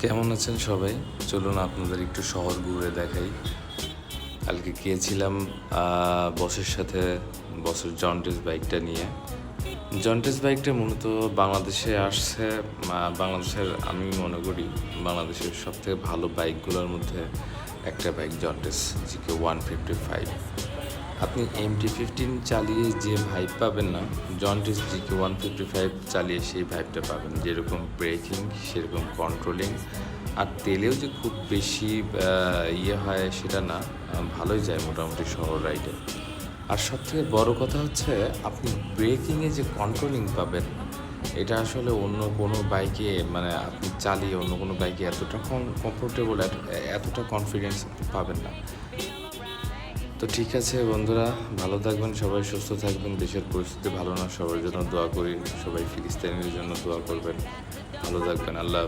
কেমন আছেন সবাই? চলুন আপনাদের একটু শহর ঘুরে দেখাই। কালকে গিয়েছিলাম বসের সাথে, বসের জন্ডিস বাইকটা নিয়ে। জন্ডিস বাইকটা মূলত বাংলাদেশে আসছে। বাংলাদেশের, আমি মনে করি বাংলাদেশের সবথেকে ভালো বাইকগুলোর মধ্যে একটা বাইক জন্ডিস জিকে 155। আপনি MT-15 চালিয়ে যে ভাইব পাবেন না, জন্ডিস জিকে 155 চালিয়ে সেই ভাইবটা পাবেন। যেরকম ব্রেকিং, সেরকম কন্ট্রোলিং, আর তেলেও যে খুব বেশি হয় সেটা না, ভালোই যায় মোটামুটি শহর রাইডে। আর সবথেকে বড় কথা হচ্ছে আপনি ব্রেকিংয়ে যে কন্ট্রোলিং পাবেন, এটা আসলে অন্য কোনো বাইকে, মানে আপনি চালিয়ে অন্য কোনো বাইকে এতটা কমফোর্টেবল, এতটা কনফিডেন্স পাবেন না। তো ঠিক আছে বন্ধুরা, ভালো থাকবেন সবাই, সুস্থ থাকবেন। দেশের পরিস্থিতি ভালো না, সবার জন্য দোয়া করি। সবাই ফিলিস্তিনিদের জন্য দোয়া করবেন। ভালো থাকবেন। আল্লাহ।